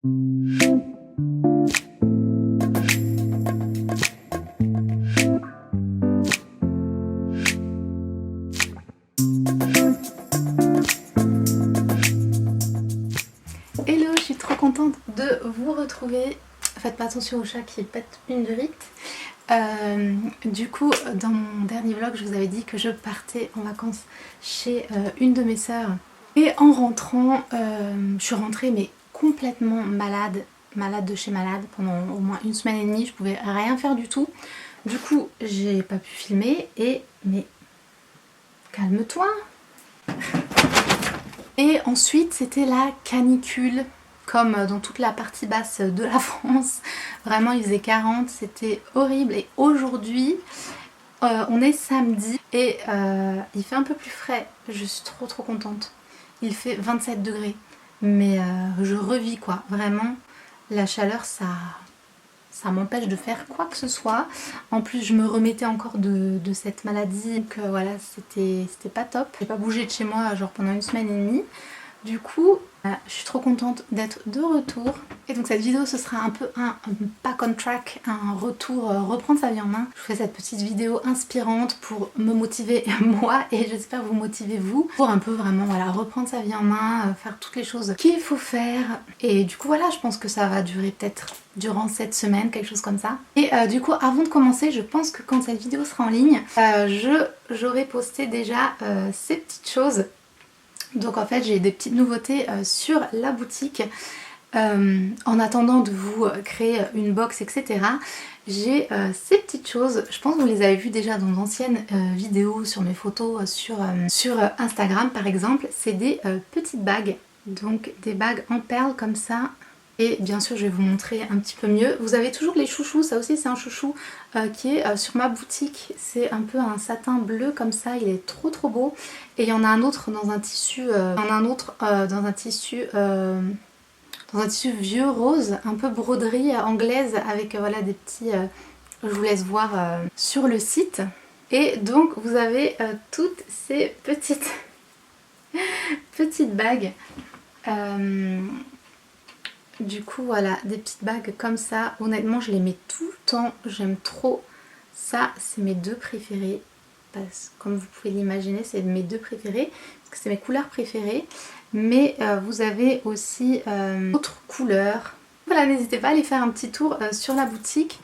Hello, je suis trop contente de vous retrouver. Faites pas attention au chat qui pète une durite. Du coup, dans mon dernier vlog, je vous avais dit que je partais en vacances chez une de mes sœurs. Et en rentrant, je suis rentrée mais complètement malade de chez malade. Pendant au moins une semaine et demie, je pouvais rien faire du tout. Du coup, j'ai pas pu filmer mais calme-toi. Et ensuite, c'était la canicule, comme dans toute la partie basse de la France. Vraiment, il faisait 40, c'était horrible. Et aujourd'hui, on est samedi et il fait un peu plus frais. Je suis trop contente. Il fait 27 degrés. Mais je revis quoi. Vraiment, la chaleur, ça m'empêche de faire quoi que ce soit. En plus, je me remettais encore de cette maladie. Donc voilà, c'était pas top. J'ai pas bougé de chez moi genre pendant une semaine et demie. Du coup, je suis trop contente d'être de retour. Et donc cette vidéo, ce sera un peu un back on track, un retour, reprendre sa vie en main. Je vous fais cette petite vidéo inspirante pour me motiver moi et j'espère vous motiver vous. Pour un peu vraiment voilà, reprendre sa vie en main, faire toutes les choses qu'il faut faire. Et du coup voilà, je pense que ça va durer peut-être durant cette semaine, quelque chose comme ça. Et du coup, avant de commencer, je pense que quand cette vidéo sera en ligne, j'aurai posté déjà ces petites choses. Donc en fait j'ai des petites nouveautés sur la boutique. En attendant de vous créer une box etc. J'ai ces petites choses, je pense que vous les avez vues déjà dans d'anciennes vidéos sur mes photos sur Instagram par exemple. C'est des petites bagues, donc des bagues en perles comme ça. Et bien sûr je vais vous montrer un petit peu mieux. Vous avez toujours les chouchous, ça aussi c'est un chouchou qui est sur ma boutique. C'est un peu un satin bleu comme ça, il est trop beau. Et il y en a un autre dans un tissu, dans un tissu vieux rose, un peu broderie anglaise avec voilà des petits... je vous laisse voir sur le site. Et donc vous avez toutes ces petites bagues. Du coup voilà, des petites bagues comme ça, honnêtement je les mets tout le temps, j'aime trop. Ça c'est mes deux préférés, parce que comme vous pouvez l'imaginer c'est mes deux préférés, parce que c'est mes couleurs préférées. Mais vous avez aussi d'autres couleurs. Voilà, n'hésitez pas à aller faire un petit tour sur la boutique.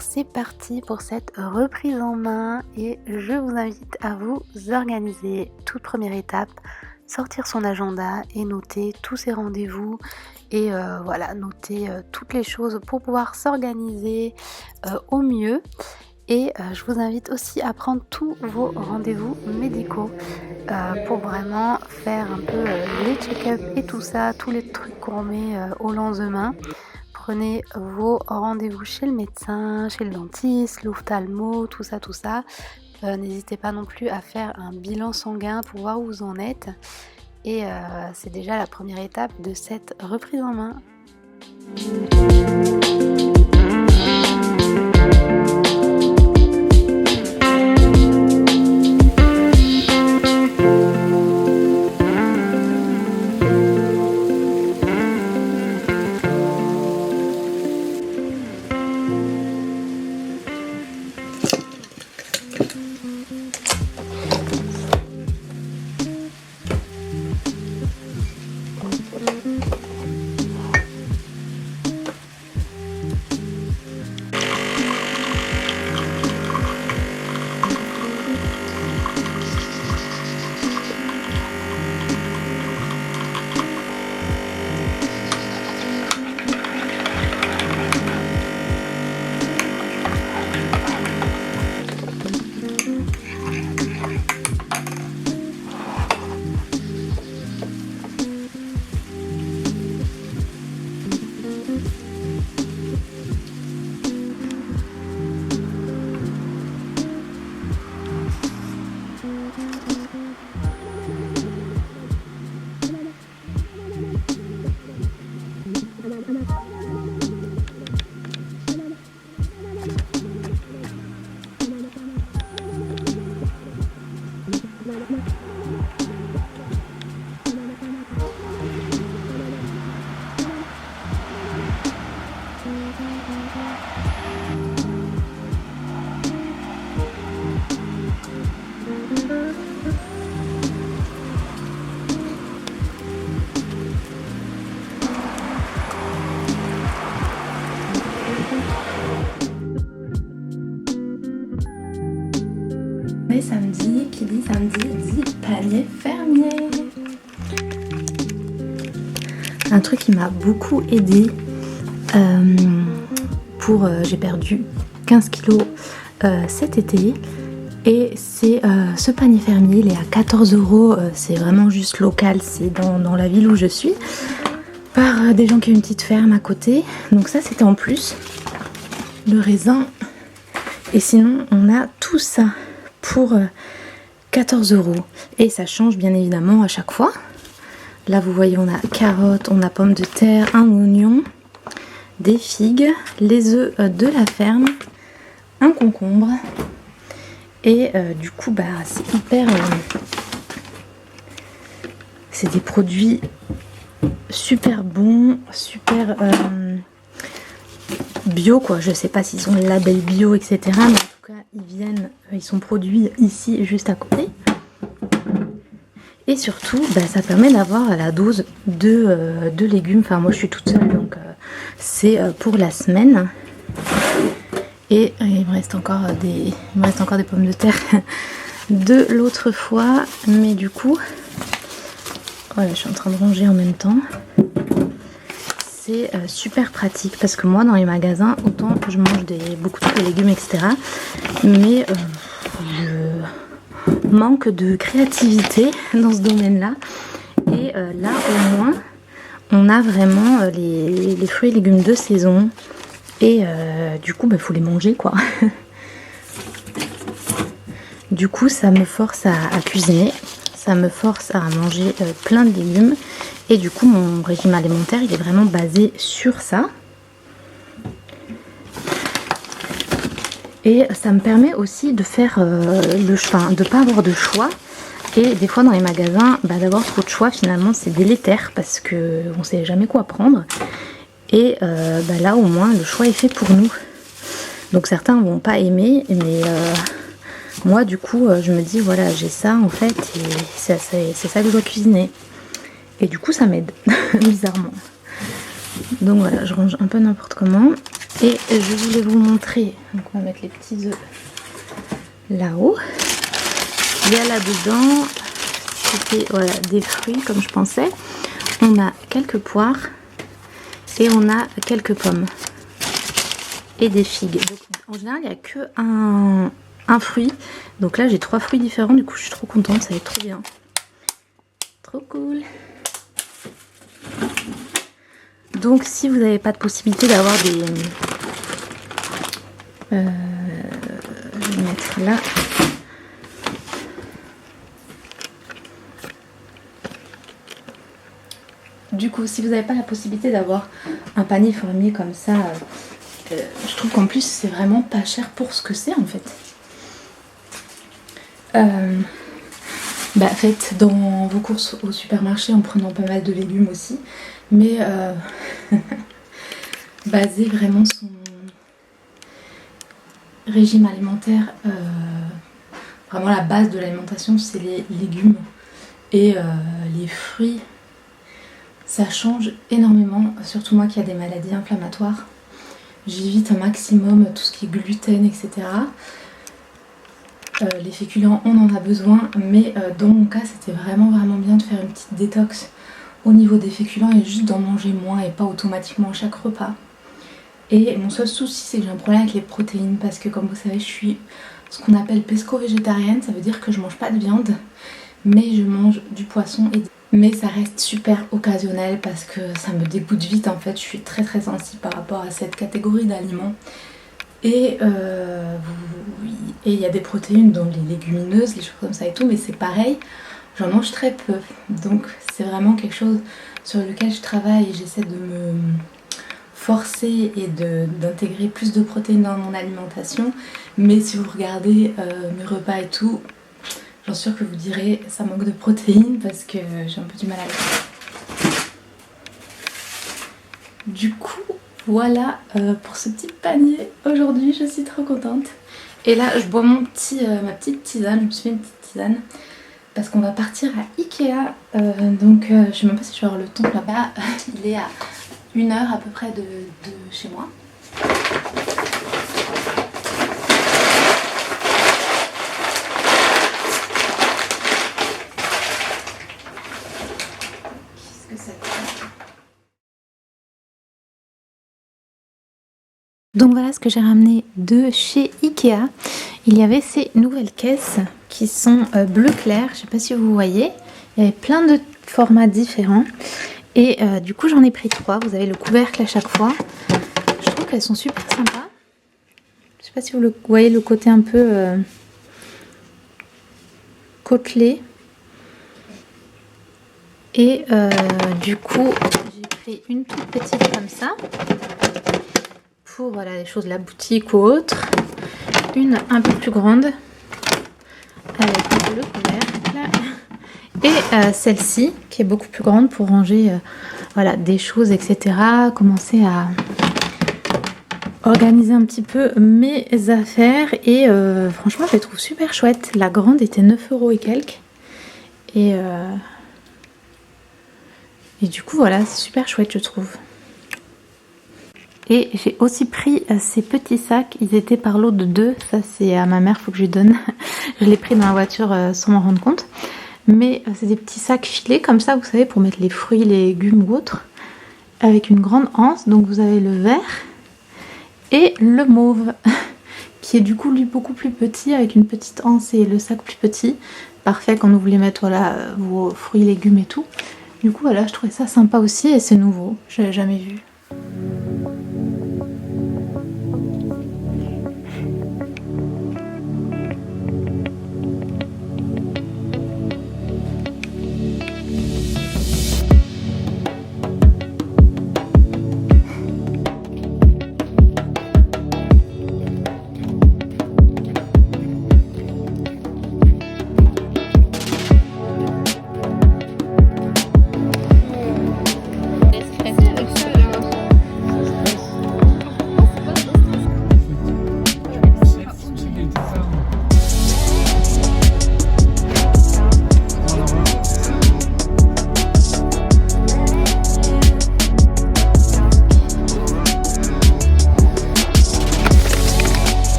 Alors c'est parti pour cette reprise en main et je vous invite à vous organiser. Toute première étape, sortir son agenda et noter tous ses rendez-vous et voilà, noter toutes les choses pour pouvoir s'organiser au mieux. Et je vous invite aussi à prendre tous vos rendez-vous médicaux pour vraiment faire un peu les check-up et tout ça, tous les trucs qu'on met au lendemain. Prenez vos rendez-vous chez le médecin, chez le dentiste, l'ophtalmo, tout ça. N'hésitez pas non plus à faire un bilan sanguin pour voir où vous en êtes. Et c'est déjà la première étape de cette reprise en main. Et samedi, qui dit samedi, dit panier fermier. Un truc qui m'a beaucoup aidé j'ai perdu 15 kilos cet été et c'est ce panier fermier, il est à 14 €, c'est vraiment juste local, c'est dans la ville où je suis, par des gens qui ont une petite ferme à côté. Donc ça c'était en plus, le raisin, et sinon on a tout ça pour 14 € et ça change bien évidemment à chaque fois. Là vous voyez, on a carottes, on a pommes de terre, un oignon, des figues, les œufs de la ferme, un concombre et du coup bah c'est hyper c'est des produits super bons, super bio quoi. Je sais pas s'ils ont le label bio etc, mais en tout cas ils sont produits ici juste à côté. Et surtout, bah, ça permet d'avoir la dose de légumes. Enfin, moi je suis toute seule, donc c'est pour la semaine. Et il me reste encore des pommes de terre de l'autre fois. Mais du coup, voilà, je suis en train de ranger en même temps. C'est super pratique parce que moi, dans les magasins, autant je mange beaucoup de légumes, etc. Mais manque de créativité dans ce domaine-là. Et là, au moins, on a vraiment les fruits et légumes de saison. Et du coup, faut les manger, quoi. Du coup, ça me force à cuisiner. Ça me force à manger plein de légumes. Et du coup, mon régime alimentaire, il est vraiment basé sur ça. Et ça me permet aussi de faire le choix, de ne pas avoir de choix. Et des fois dans les magasins, d'avoir trop de choix finalement c'est délétère parce qu'on ne sait jamais quoi prendre. Et là au moins le choix est fait pour nous. Donc certains ne vont pas aimer, mais moi du coup je me dis voilà, j'ai ça en fait et c'est ça que je dois cuisiner. Et du coup ça m'aide bizarrement. Donc voilà, je range un peu n'importe comment. Et je voulais vous montrer, donc on va mettre les petits œufs là-haut. Il y a là-dedans, c'était voilà, des fruits comme je pensais. On a quelques poires et on a quelques pommes et des figues. Donc, en général, il n'y a que un fruit. Donc là, j'ai 3 fruits différents. Du coup, je suis trop contente. Ça va être trop bien. Trop cool. Donc, si vous n'avez pas de possibilité d'avoir des... je vais mettre là. Du coup, si vous n'avez pas la possibilité d'avoir un panier fermier comme ça, je trouve qu'en plus c'est vraiment pas cher pour ce que c'est en fait. Faites dans vos courses au supermarché en prenant pas mal de légumes aussi, mais basez vraiment son régime alimentaire. Vraiment la base de l'alimentation c'est les légumes et les fruits. Ça change énormément, surtout moi qui a des maladies inflammatoires. J'évite un maximum tout ce qui est gluten, etc. Les féculents, on en a besoin, mais dans mon cas, c'était vraiment bien de faire une petite détox au niveau des féculents et juste d'en manger moins et pas automatiquement à chaque repas. Et mon seul souci, c'est que j'ai un problème avec les protéines parce que, comme vous savez, je suis ce qu'on appelle pesco-végétarienne. Ça veut dire que je mange pas de viande, mais je mange du poisson et mais ça reste super occasionnel parce que ça me dégoûte vite en fait. Je suis très sensible par rapport à cette catégorie d'aliments. Et il y a des protéines dans les légumineuses, les choses comme ça et tout, mais c'est pareil, j'en mange très peu. Donc c'est vraiment quelque chose sur lequel je travaille et j'essaie de me forcer et d'intégrer plus de protéines dans mon alimentation. Mais si vous regardez mes repas et tout, j'en suis sûre que vous direz ça manque de protéines parce que j'ai un peu du mal avec ça. Du coup, voilà pour ce petit panier. Aujourd'hui, je suis trop contente. Et là, je bois ma petite tisane. Je me suis fait une petite tisane parce qu'on va partir à Ikea. Donc, je sais même pas si je vais avoir le temps là-bas. Il est à 1 heure à peu près de chez moi. Donc voilà ce que j'ai ramené de chez Ikea. Il y avait ces nouvelles caisses qui sont bleu clair, je ne sais pas si vous voyez. Il y avait plein de formats différents. Et du coup j'en ai pris 3. Vous avez le couvercle à chaque fois. Je trouve qu'elles sont super sympas. Je ne sais pas si vous voyez le côté un peu côtelé. Et du coup j'ai pris une toute petite comme ça. Pour voilà, les choses de la boutique ou autre. Une un peu plus grande avec le couvercle. Et celle-ci qui est beaucoup plus grande pour ranger voilà, des choses, etc. Commencer à organiser un petit peu mes affaires. Et franchement, je les trouve super chouettes. La grande était 9 € et quelques. Et du coup, voilà, c'est super chouette, je trouve. Et j'ai aussi pris ces petits sacs, ils étaient par lot de 2, ça c'est à ma mère, faut que je lui donne. Je l'ai pris dans la voiture sans m'en rendre compte. Mais c'est des petits sacs filés comme ça, vous savez, pour mettre les fruits, les légumes ou autres. Avec une grande anse, donc vous avez le vert et le mauve. Qui est du coup lui beaucoup plus petit, avec une petite anse et le sac plus petit. Parfait quand vous voulez mettre voilà, vos fruits, légumes et tout. Du coup voilà, je trouvais ça sympa aussi et c'est nouveau, je l'avais jamais vu.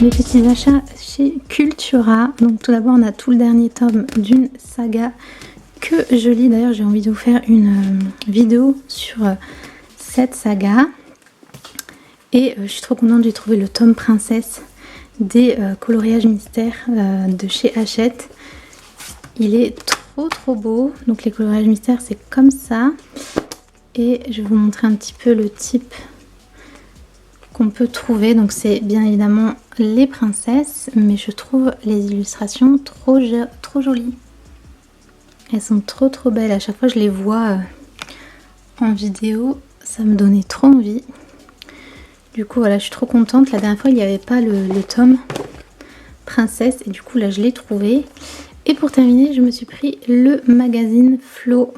mes petits achats chez Cultura. Donc tout d'abord on a tout le dernier tome d'une saga que je lis. D'ailleurs j'ai envie de vous faire une vidéo sur cette saga. Et je suis trop contente, j'ai trouvé le tome Princesse des coloriages mystères de chez Hachette. Il est trop beau. Donc les coloriages mystères c'est comme ça. Et je vais vous montrer un petit peu le type qu'on peut trouver. Donc c'est bien évidemment les princesses, mais je trouve les illustrations trop jolies. Elles sont trop belles. À chaque fois je les vois en vidéo, ça me donnait trop envie. Du coup voilà, je suis trop contente. La dernière fois il n'y avait pas le tome princesse et du coup là je l'ai trouvé. Et pour terminer je me suis pris le magazine Flo.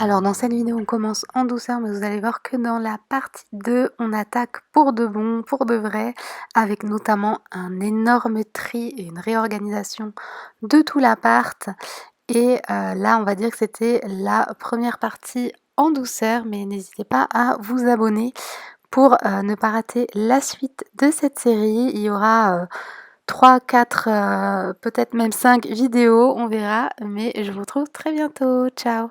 Alors dans cette vidéo on commence en douceur, mais vous allez voir que dans la partie 2 on attaque pour de bon, pour de vrai, avec notamment un énorme tri et une réorganisation de tout l'appart. Et là on va dire que c'était la première partie en douceur, mais n'hésitez pas à vous abonner pour ne pas rater la suite de cette série. Il y aura 3, 4, peut-être même 5 vidéos, on verra, mais je vous retrouve très bientôt. Ciao!